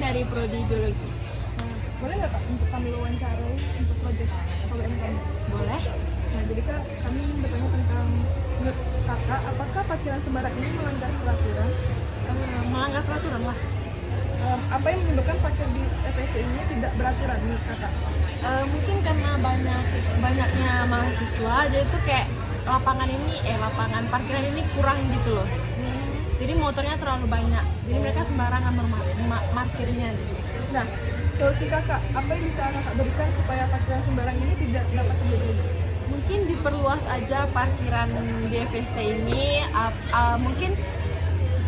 dari prodi biologi. Boleh nggak Kak untuk kami wawancarai untuk proyek KBM kami? Boleh? Nah, jadi Kak, kami ingin bertanya tentang menurut Kakak, apakah parkiran sembarang ini melanggar peraturan? Melanggar peraturan lah. Apa yang menyebabkan parkir di EPST ini tidak beraturan menurut Kakak? Mungkin karena banyaknya mahasiswa, jadi tuh kayak lapangan parkiran ini kurang gitu loh. Jadi motornya terlalu banyak, jadi mereka sembarangan parkirnya gitu. Nah, solusi Kakak, apa yang bisa Kakak berikan supaya parkiran sembarang ini tidak dapat terjadi? Mungkin diperluas aja parkiran di FST ini. Mungkin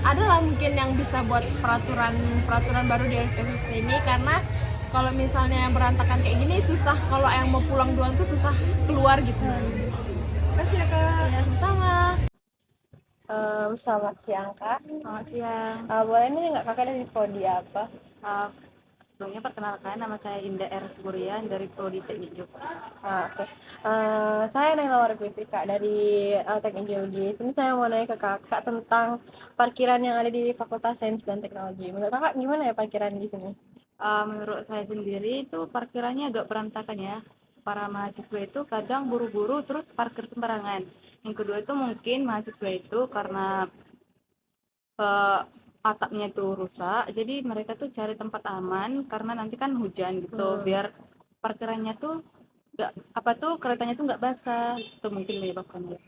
adalah yang bisa buat peraturan baru di FST ini, karena kalau misalnya yang berantakan kayak gini susah, kalau yang mau pulang duluan tuh susah keluar gitu. Terima kasih ya Kak. Ya, sama-sama. Selamat siang Kak. Selamat siang. Boleh nih nggak Kakak dari prodi apa? Sebelumnya perkenalkan, nama saya Indah R. Sugurian dari Prodi Teknik Jogja. Oke. Saya Naila Warfiti Kak dari Teknik Geologi. Sini saya mau nanya ke Kakak tentang parkiran yang ada di Fakultas Sains dan Teknologi. Menurut Kakak gimana ya parkiran di sini? Menurut saya sendiri itu parkirannya agak berantakan ya. Para mahasiswa itu kadang buru-buru terus parkir sembarangan. Yang kedua itu mungkin mahasiswa itu karena atapnya itu rusak, jadi mereka tuh cari tempat aman karena nanti kan hujan gitu, biar parkirannya tuh keretanya tuh nggak basah. Itu mungkin menyebabkannya.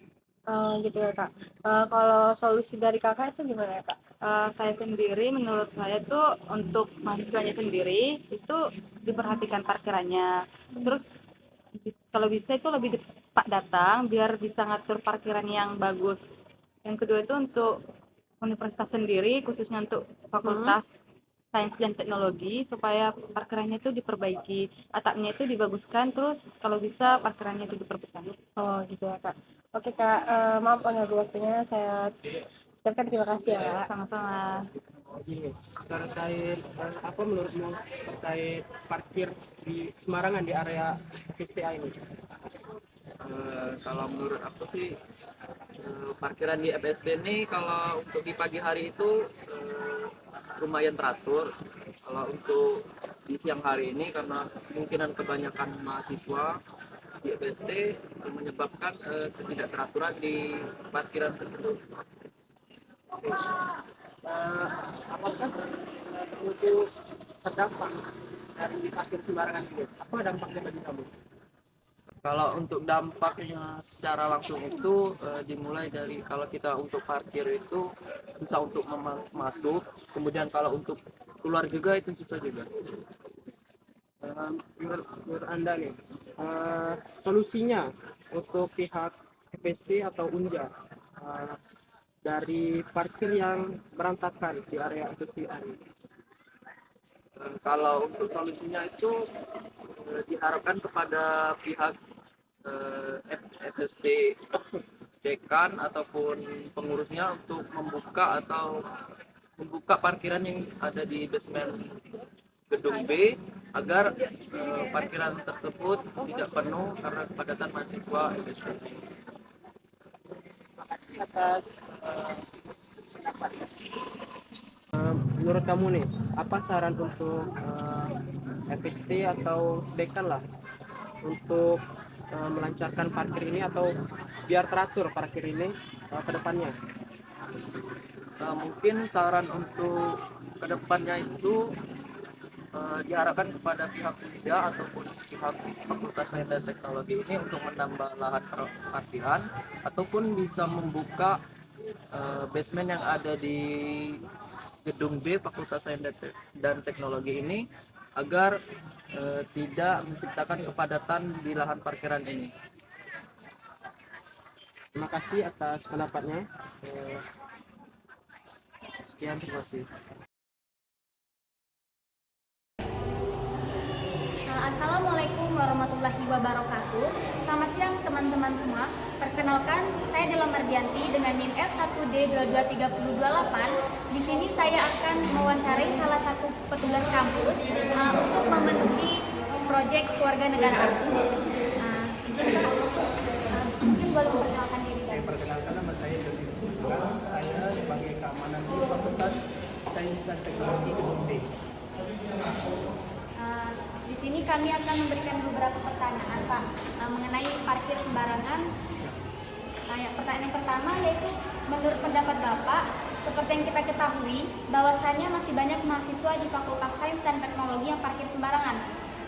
Gitu ya Kak. Kalau solusi dari Kakak itu gimana ya Kak? Saya sendiri, menurut saya tuh untuk mahasiswanya sendiri itu diperhatikan parkirannya. Terus kalau bisa itu lebih cepat datang biar bisa ngatur parkiran yang bagus. Yang kedua itu untuk universitas sendiri, khususnya untuk Fakultas Sains dan Teknologi, supaya parkirannya itu diperbaiki, atapnya itu dibaguskan, terus kalau bisa parkirannya itu diperbesar. Oh gitu ya Kak. Oke Kak, maaf mengganggu waktunya. Saya ucapkan terima kasih ya Kak. Sama-sama. Gini, terkait apa menurutmu terkait parkir di sembarangan di area VSTA ini? Kalau menurut aku sih parkiran di FSD ini kalau untuk di pagi hari itu lumayan teratur. Kalau untuk di siang hari ini karena kemungkinan kebanyakan mahasiswa di FSD menyebabkan ketidakteraturan di parkiran tersebut. Apakah untuk terdampak dari parkir sembarangan ini? Apa dampaknya bagi kamu? Kalau untuk dampaknya secara langsung itu dimulai dari kalau kita untuk parkir itu susah untuk masuk, kemudian kalau untuk keluar juga itu susah juga. Menurut Anda nih, solusinya untuk pihak FST atau Unja dari parkir yang berantakan di area FSTA ini? Kalau untuk solusinya itu diharapkan kepada pihak FST dekan ataupun pengurusnya untuk membuka parkiran yang ada di basement gedung B agar parkiran tersebut tidak penuh karena kepadatan mahasiswa FST. Atas menurut kamu nih, apa saran untuk FST atau dekan lah untuk melancarkan parkir ini atau biar teratur parkir ini ke depannya? Mungkin saran untuk kedepannya itu diharapkan kepada pihak Unja ataupun pihak Fakultas Sains dan Teknologi ini untuk menambah lahan parkiran ataupun bisa membuka basement yang ada di gedung B Fakultas Sains dan Teknologi ini agar tidak menciptakan kepadatan di lahan parkiran ini. Terima kasih atas pendapatnya. Sekian, terima kasih. Assalamualaikum warahmatullahi wabarakatuh. Selamat siang teman-teman semua. Perkenalkan, saya Dela Mardianti dengan NIM F1D223028. Di sini saya akan mewawancarai salah satu petugas kampus untuk memenuhi proyek kewarganegaraan. Izin Pak, mungkin boleh memperkenalkan diri Pak. Perkenalkan, nama saya David Sumbulan. Saya sebagai keamanan di Fakultas Sains dan Teknologi Gedung B. sini kami akan memberikan beberapa pertanyaan Pak mengenai parkir sembarangan. Nah, pertanyaan yang pertama yaitu menurut pendapat Bapak, seperti yang kita ketahui bahwasannya masih banyak mahasiswa di Fakultas Sains dan Teknologi yang parkir sembarangan.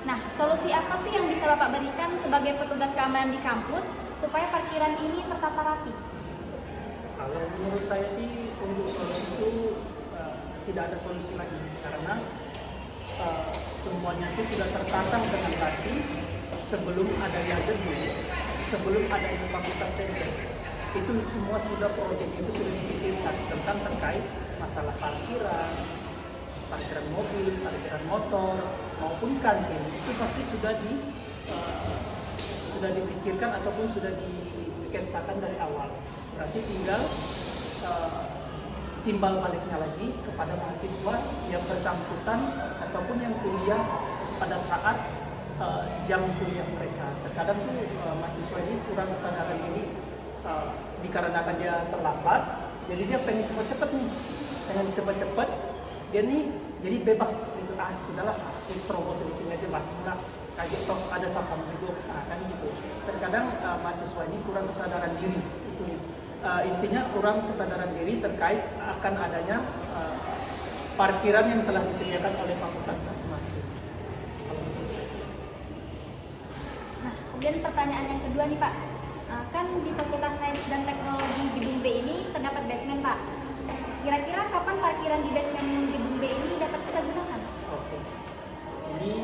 Nah, solusi apa sih yang bisa Bapak berikan sebagai petugas keamanan di kampus supaya parkiran ini tertata rapi? Kalau menurut saya sih untuk solusi itu tidak ada solusi lagi karena semuanya itu sudah tertata dengan rapi sebelum adanya gedung, sebelum adanya fakultas center. Itu semua sudah proyek itu sudah dipikirkan tentang terkait masalah parkiran mobil, parkiran motor maupun kantin itu pasti sudah dipikirkan ataupun sudah disketsakan dari awal. Berarti tinggal timbal baliknya lagi kepada mahasiswa yang bersangkutan ataupun yang kuliah pada saat jam kuliah mereka. Terkadang tuh mahasiswa ini kurang kesadaran diri dikarenakan dia terlambat, jadi dia pengen cepet-cepet nih, dia nih jadi bebas gitu. Sudahlah, terobos di sini aja mas, nah kaget toh ada sapam juga, kan gitu. Terkadang mahasiswa ini kurang kesadaran diri itu. Intinya kurang kesadaran diri terkait akan adanya parkiran yang telah disediakan oleh fakultas masing-masing. Nah, kemudian pertanyaan yang kedua nih Pak, kan di Fakultas Sains dan Teknologi gedung B ini terdapat basement Pak. Kira-kira kapan parkiran di basement gedung B ini dapat kita gunakan? Oke, ini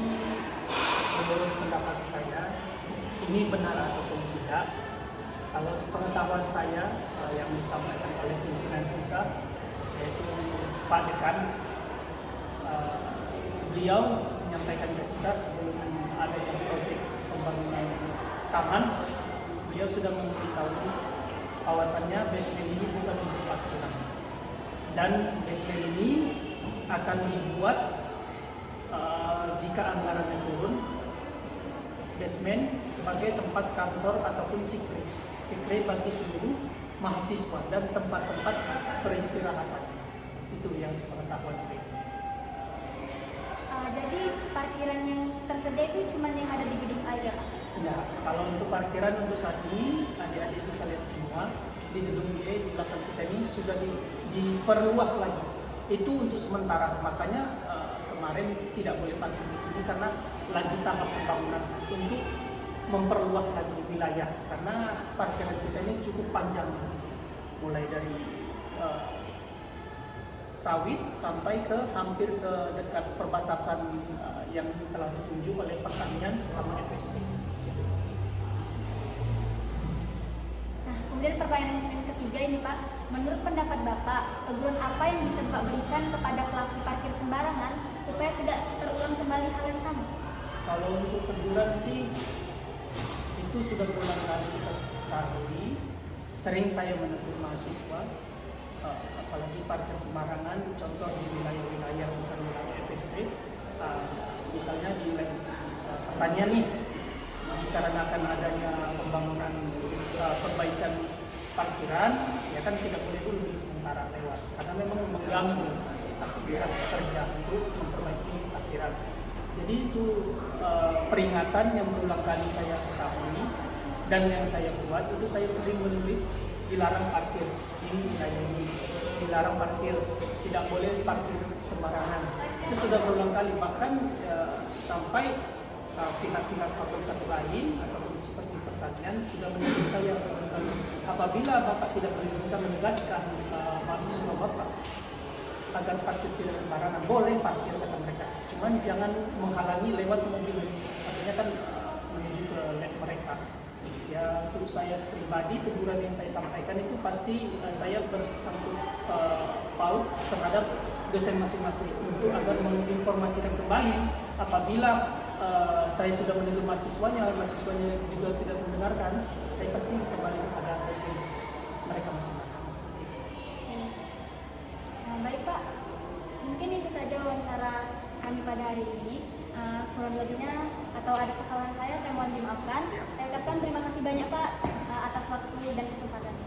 menurut pendapat saya ini benar ataupun tidak. Kalau sepengetahuan saya yang disampaikan oleh pimpinan kita yaitu Pak Dekan, beliau menyampaikan ke kita sebelum adanya proyek pembangunan taman, beliau sudah memberitahu bahwasannya basement ini bukan untuk parkiran dan basement ini akan dibuat jika anggarannya turun, basement sebagai tempat kantor ataupun sikre bagi seluruh mahasiswa dan tempat-tempat peristirahatan. Itu yang sepengetahuan saya. Jadi parkiran yang tersedia itu cuma yang ada di gedung A ya Pak? Ya, kalau untuk parkiran untuk saat ini adik-adik bisa lihat semua di gedung B di belakang kita ini sudah diperluas lagi. Itu untuk sementara, makanya kemarin tidak boleh parkir di sini karena lagi tahap pembangunan untuk memperluas lagi wilayah karena parkiran kita ini cukup panjang, mulai dari sawit sampai ke hampir ke dekat perbatasan yang telah ditunjuk oleh pertanian sama FST. Nah, kemudian pertanyaan yang ketiga ini Pak, menurut pendapat Bapak, teguran apa yang bisa Bapak berikan kepada pelaku parkir sembarangan supaya tidak terulang kembali hal yang sama? Kalau untuk teguran sih, itu sudah berulang kali kita ketahui. Sering saya menegur mahasiswa, apalagi parkir sembarangan, contoh di wilayah-wilayah bukan wilayah FST, misalnya di pertanian nih, dikarenakan adanya pembangunan perbaikan parkiran, ya kan tidak boleh dulu di sementara lewat, karena memang mengganggu aktivitas pekerja untuk memperbaiki parkiran. Jadi itu peringatan yang berulang kali saya ketahui dan yang saya buat itu saya sering menulis dilarang parkir di wilayah ini, dilarang parkir, tidak boleh parkir sembarangan. Itu sudah berulang kali, bahkan sampai pihak-pihak fakultas lain ataupun seperti pertanian sudah menegur saya apabila Bapak tidak bisa menegaskan mahasiswa Bapak agar parkir tidak sembarangan, boleh parkir kata mereka, cuman jangan menghalangi lewat mobil, artinya kan menuju ke lab mereka. Ya, untuk saya pribadi teguran yang saya sampaikan itu pasti saya bersangkut paut terhadap dosen masing-masing untuk agar menginformasikan kembali apabila saya sudah menegur mahasiswanya juga tidak mendengarkan, saya pasti kembali kepada dosen mereka masing-masing seperti itu. Baik Pak, mungkin itu saja wawancara kami pada hari ini. Kurang lebihnya atau ada kesalahan saya mohon dimaafkan. Saya ucapkan terima kasih banyak Pak atas waktu dan kesempatan.